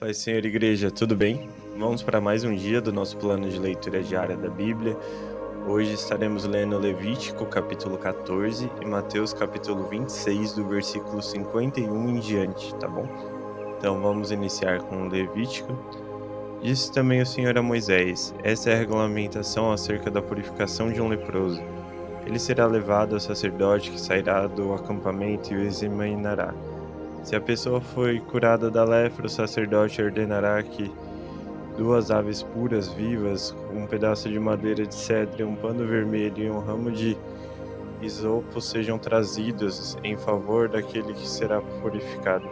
Pai, Senhor, Igreja, tudo bem? Vamos para mais um dia do nosso plano de leitura diária da Bíblia. Hoje estaremos lendo Levítico, capítulo 14 e Mateus, capítulo 26, do versículo 51 em diante, tá bom? Então vamos iniciar com Levítico. Disse também o Senhor a Moisés: Essa é a regulamentação acerca da purificação de um leproso. Ele será levado ao sacerdote que sairá do acampamento e o examinará. Se a pessoa foi curada da lepra, o sacerdote ordenará que 2 aves puras vivas, um pedaço de madeira de cedro, um pano vermelho e um ramo de isopo sejam trazidos em favor daquele que será purificado.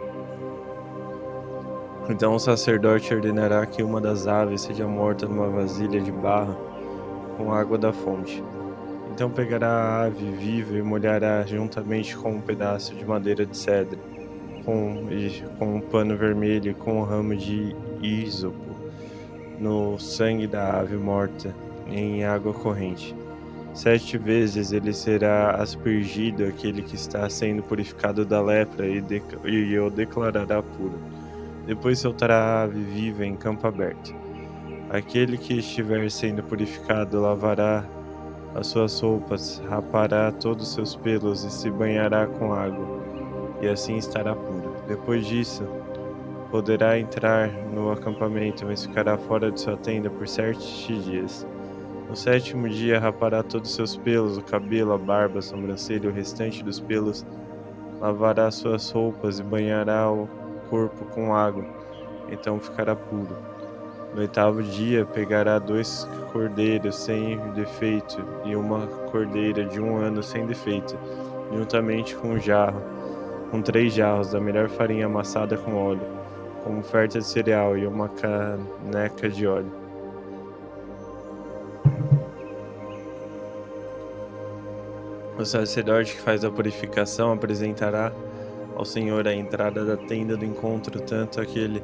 Então o sacerdote ordenará que uma das aves seja morta numa vasilha de barro com água da fonte. Então pegará a ave viva e molhará juntamente com um pedaço de madeira de cedro, com um pano vermelho e com um ramo de ísopo no sangue da ave morta em água corrente. 7 vezes ele será aspergido aquele que está sendo purificado da lepra e o declarará puro. Depois soltará a ave viva em campo aberto. Aquele que estiver sendo purificado lavará as suas roupas, rapará todos os seus pelos e se banhará com água, e assim estará puro. Depois disso, poderá entrar no acampamento, mas ficará fora de sua tenda por 7 dias. No 7º dia rapará todos os seus pelos, o cabelo, a barba, a sobrancelha e o restante dos pelos, lavará suas roupas e banhará o corpo com água, então ficará puro. No 8º dia pegará 2 cordeiros sem defeito e uma cordeira de 1 ano sem defeito, juntamente com 3 jarros da melhor farinha amassada com óleo, como oferta de cereal, e uma caneca de óleo. O sacerdote que faz a purificação apresentará ao Senhor à entrada da tenda do encontro tanto aquele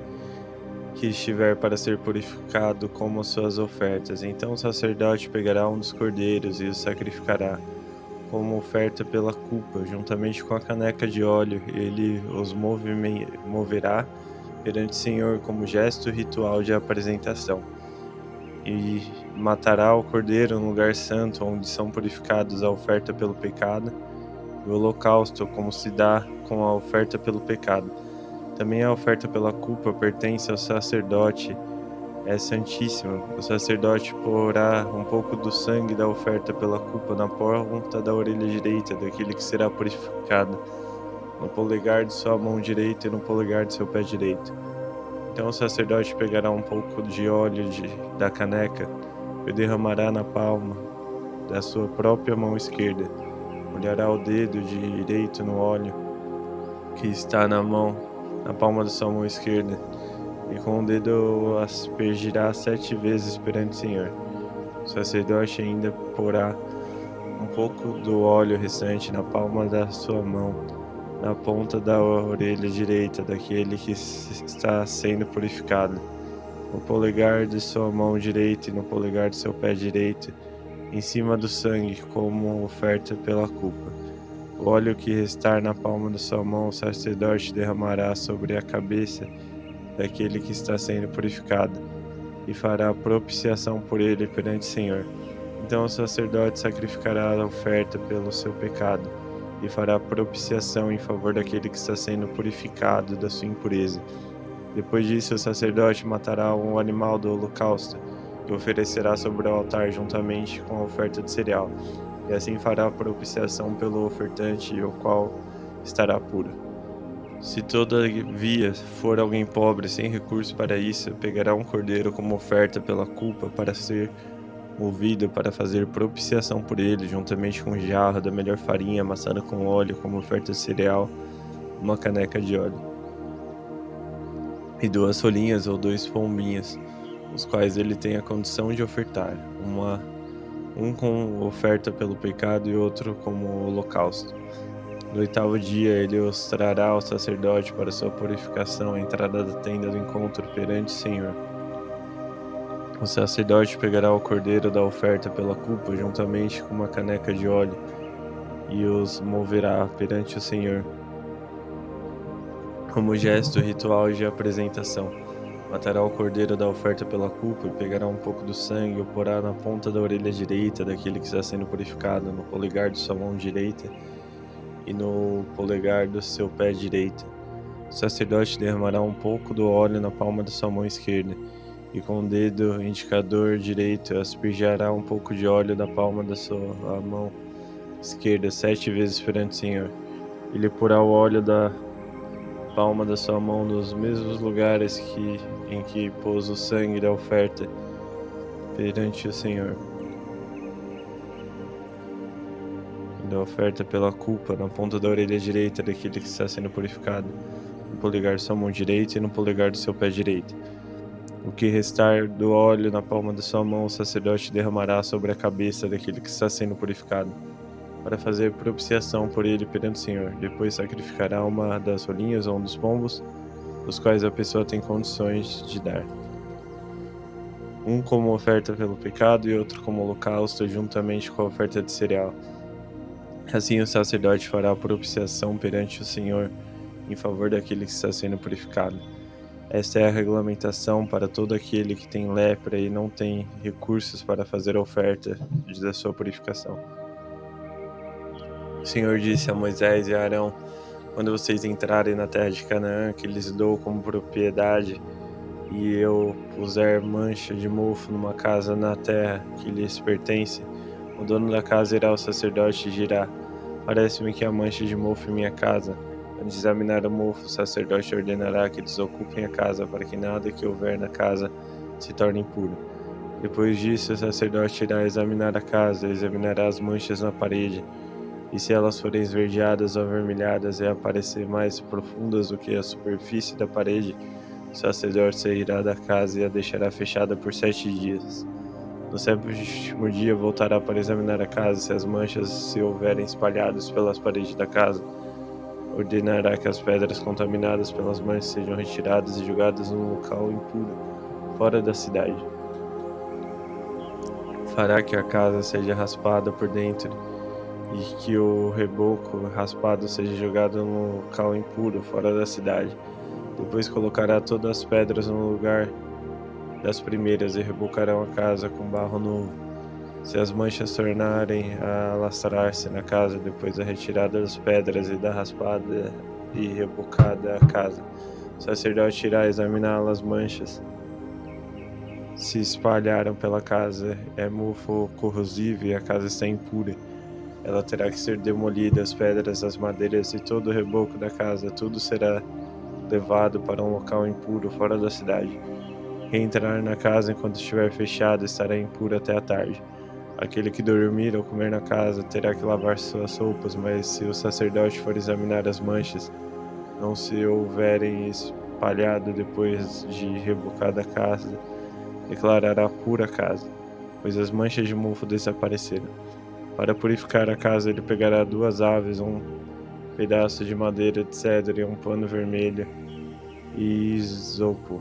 que estiver para ser purificado como as suas ofertas. Então o sacerdote pegará um dos cordeiros e o sacrificará como oferta pela culpa, juntamente com a caneca de óleo. Ele os moverá perante o Senhor como gesto ritual de apresentação. E matará o cordeiro no lugar santo, onde são purificados a oferta pelo pecado, e o holocausto, como se dá com a oferta pelo pecado. Também a oferta pela culpa pertence ao sacerdote, é santíssima. O sacerdote porá um pouco do sangue da oferta pela culpa na ponta da orelha direita daquele que será purificado, no polegar de sua mão direita e no polegar de seu pé direito. Então o sacerdote pegará um pouco de óleo da caneca e derramará na palma da sua própria mão esquerda. Molhará o dedo direito no óleo que está na palma da sua mão esquerda, e com o dedo aspergirá 7 vezes perante o Senhor. O sacerdote ainda porá um pouco do óleo restante na palma da sua mão, na ponta da orelha direita daquele que está sendo purificado, no polegar de sua mão direita e no polegar de seu pé direito, em cima do sangue, como oferta pela culpa. O óleo que restar na palma da sua mão, o sacerdote derramará sobre a cabeça daquele que está sendo purificado, e fará propiciação por ele perante o Senhor. Então o sacerdote sacrificará a oferta pelo seu pecado, e fará propiciação em favor daquele que está sendo purificado da sua impureza. Depois disso, o sacerdote matará um animal do holocausto e oferecerá sobre o altar juntamente com a oferta de cereal, e assim fará propiciação pelo ofertante, o qual estará puro. Se todavia for alguém pobre sem recurso para isso, pegará um cordeiro como oferta pela culpa para ser movido para fazer propiciação por ele, juntamente com um jarro da melhor farinha amassada com óleo como oferta de cereal, uma caneca de óleo, e 2 rolinhas ou 2 pombinhos, os quais ele tem a condição de ofertar, um com oferta pelo pecado e outro como holocausto. No 8º dia ele os trará ao sacerdote para sua purificação à entrada da tenda do encontro perante o Senhor. O sacerdote pegará o cordeiro da oferta pela culpa juntamente com uma caneca de óleo e os moverá perante o Senhor como gesto ritual de apresentação. Matará o cordeiro da oferta pela culpa, e pegará um pouco do sangue, e o porá na ponta da orelha direita daquele que está sendo purificado, no polegar de sua mão direita e no polegar do seu pé direito. O sacerdote derramará um pouco do óleo na palma da sua mão esquerda, e com o dedo indicador direito aspergerá um pouco de óleo da palma da sua mão esquerda 7 vezes perante o Senhor. Ele porá o óleo da palma da sua mão nos mesmos lugares em que pôs o sangue da oferta perante o Senhor. E da oferta pela culpa na ponta da orelha direita daquele que está sendo purificado, no polegar de sua mão direita e no polegar do seu pé direito. O que restar do óleo na palma da sua mão, o sacerdote derramará sobre a cabeça daquele que está sendo purificado, para fazer propiciação por ele perante o Senhor. Depois sacrificará uma das rolinhas ou um dos pombos, os quais a pessoa tem condições de dar. Um como oferta pelo pecado e outro como holocausto, juntamente com a oferta de cereal. Assim o sacerdote fará propiciação perante o Senhor em favor daquele que está sendo purificado. Esta é a regulamentação para todo aquele que tem lepra e não tem recursos para fazer a oferta da sua purificação. O Senhor disse a Moisés e a Arão: quando vocês entrarem na terra de Canaã, que lhes dou como propriedade, e eu puser mancha de mofo numa casa na terra que lhes pertence, o dono da casa irá ao sacerdote e dirá: parece-me que há mancha de mofo em minha casa. Ao examinar o mofo, o sacerdote ordenará que desocupem a casa, para que nada que houver na casa se torne impuro. Depois disso, o sacerdote irá examinar a casa, examinará as manchas na parede, e se elas forem esverdeadas ou avermelhadas e aparecer mais profundas do que a superfície da parede, o sacerdote sairá da casa e a deixará fechada por 7 dias. No 7º dia voltará para examinar a casa. Se as manchas se houverem espalhadas pelas paredes da casa, ordenará que as pedras contaminadas pelas manchas sejam retiradas e jogadas num local impuro, fora da cidade. Fará que a casa seja raspada por dentro e que o reboco raspado seja jogado num local impuro, fora da cidade. Depois colocará todas as pedras no lugar das primeiras e rebocarão a casa com barro novo. Se as manchas tornarem a alastrar-se na casa depois da retirada das pedras e da raspada e rebocada a casa, o sacerdote irá examinar as manchas. Se espalharam pela casa, é mofo corrosivo e a casa está impura. Ela terá que ser demolida, as pedras, as madeiras e todo o reboco da casa, tudo será levado para um local impuro fora da cidade. Quem entrar na casa enquanto estiver fechada estará impuro até a tarde. Aquele que dormir ou comer na casa terá que lavar suas roupas, mas se o sacerdote for examinar as manchas, não se houverem espalhado depois de rebocada a casa, declarará pura a casa, pois as manchas de mofo desapareceram. Para purificar a casa, ele pegará 2 aves, um pedaço de madeira de cedro e um pano vermelho e isopo.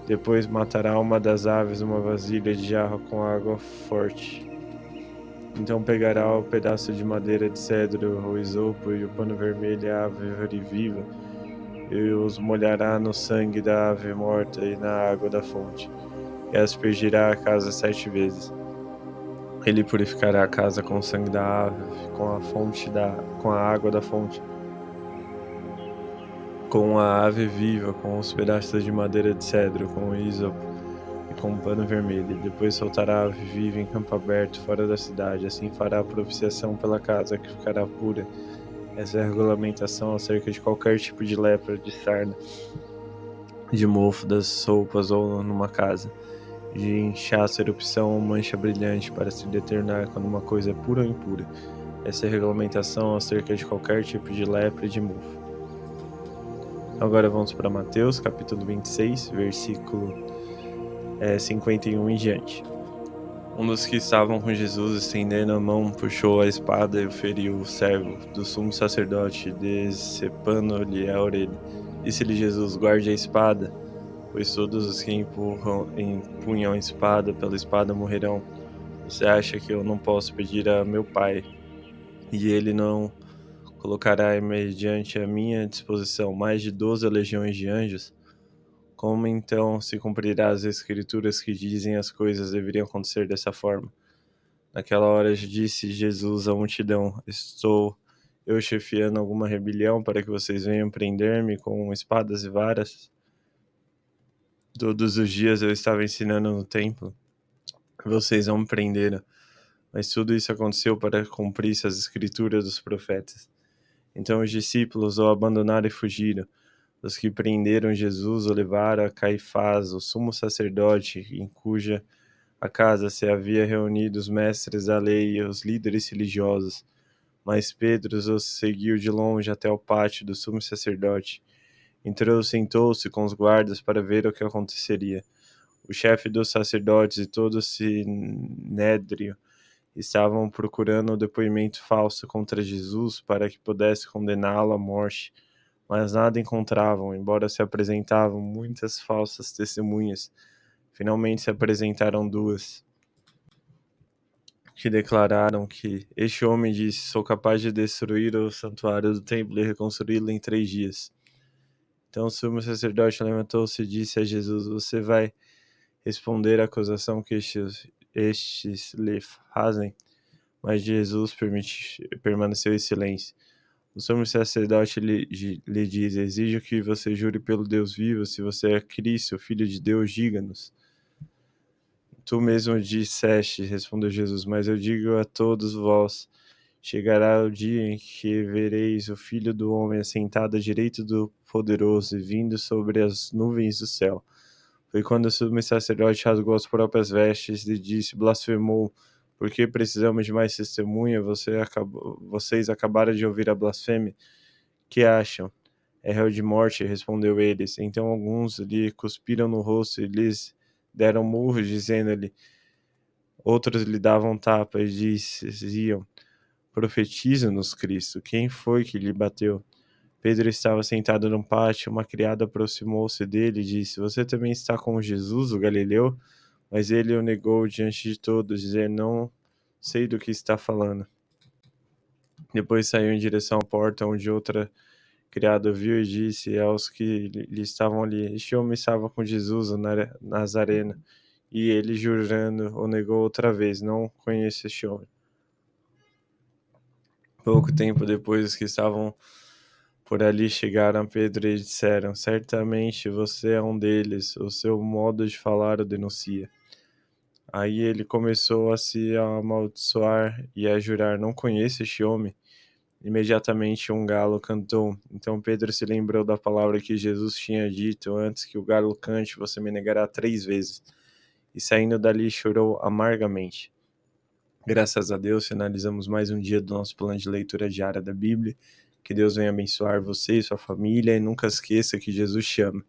Depois matará uma das aves numa vasilha de jarro com água forte. Então pegará o pedaço de madeira de cedro, o isopo e o pano vermelho e a ave viva, e os molhará no sangue da ave morta e na água da fonte, e aspergirá a casa 7 vezes. Ele purificará a casa com o sangue da ave, com a água da fonte, com a ave viva, com os pedaços de madeira de cedro, com o isopo e com o pano vermelho. Depois soltará a ave viva em campo aberto, fora da cidade. Assim fará a propiciação pela casa, que ficará pura. Essa é a regulamentação acerca de qualquer tipo de lepra, de sarna, de mofo das roupas ou numa casa, de inchaço, erupção ou mancha brilhante, para se determinar quando uma coisa é pura ou impura. Essa é a regulamentação acerca de qualquer tipo de lepra e de mofo. Agora vamos para Mateus, capítulo 26, versículo 51 em diante. Um dos que estavam com Jesus, estendendo a mão, puxou a espada e o feriu o servo do sumo sacerdote, decepando-lhe a orelha. Disse-lhe Jesus: guarde a espada, pois todos os que empunham a espada pela espada morrerão. Você acha que eu não posso pedir a meu Pai, e ele não colocará mediante a minha disposição mais de 12 legiões de anjos? Como então se cumprirá as escrituras que dizem as coisas deveriam acontecer dessa forma? Naquela hora disse Jesus à multidão: Estou eu chefiando alguma rebelião para que vocês venham prender-me com espadas e varas? Todos os dias eu estava ensinando no templo. Vocês não me prenderam. Mas tudo isso aconteceu para cumprir-se as escrituras dos profetas. Então os discípulos o abandonaram e fugiram. Os que prenderam Jesus o levaram a Caifás, o sumo sacerdote, em cuja a casa se havia reunido os mestres da lei e os líderes religiosos. Mas Pedro os seguiu de longe até o pátio do sumo sacerdote. Entrou, sentou-se com os guardas para ver o que aconteceria. O chefe dos sacerdotes e todo o sinédrio estavam procurando um depoimento falso contra Jesus para que pudesse condená-lo à morte, mas nada encontravam, embora se apresentavam muitas falsas testemunhas. Finalmente se apresentaram duas, que declararam que este homem disse: Sou capaz de destruir o santuário do templo e reconstruí-lo em 3 dias. Então o sumo sacerdote levantou-se e disse a Jesus: Você vai responder à acusação que estes lhe fazem? Mas Jesus permaneceu em silêncio. O sumo sacerdote lhe diz: Exijo que você jure pelo Deus vivo, se você é Cristo, o Filho de Deus, diga-nos. Tu mesmo disseste, respondeu Jesus, mas eu digo a todos vós: chegará o dia em que vereis o Filho do Homem assentado à direita do Poderoso e vindo sobre as nuvens do céu. Foi quando o sumo sacerdote rasgou as próprias vestes e disse: blasfemou. Por que precisamos de mais testemunha? Vocês acabaram de ouvir a blasfêmia. Que acham? É réu de morte, respondeu eles. Então alguns lhe cuspiram no rosto e lhes deram murros, dizendo-lhe. Outros lhe davam tapa e diziam: Profetiza-nos, Cristo. Quem foi que lhe bateu? Pedro estava sentado no pátio. Uma criada aproximou-se dele e disse: Você também está com Jesus, o Galileu? Mas ele o negou diante de todos, dizendo: Não sei do que está falando. Depois saiu em direção à porta, onde outra criada viu e disse aos que lhe estavam ali: Este homem estava com Jesus, o Nazareno. E ele, jurando, o negou outra vez: Não conheço este homem. Pouco tempo depois, os que estavam por ali chegaram a Pedro e disseram: Certamente você é um deles, o seu modo de falar o denuncia. Aí ele começou a se amaldiçoar e a jurar: Não conheço este homem. Imediatamente um galo cantou. Então Pedro se lembrou da palavra que Jesus tinha dito: Antes que o galo cante, você me negará 3 vezes. E saindo dali chorou amargamente. Graças a Deus, finalizamos mais um dia do nosso plano de leitura diária da Bíblia. Que Deus venha abençoar você e sua família e nunca esqueça que Jesus te ama.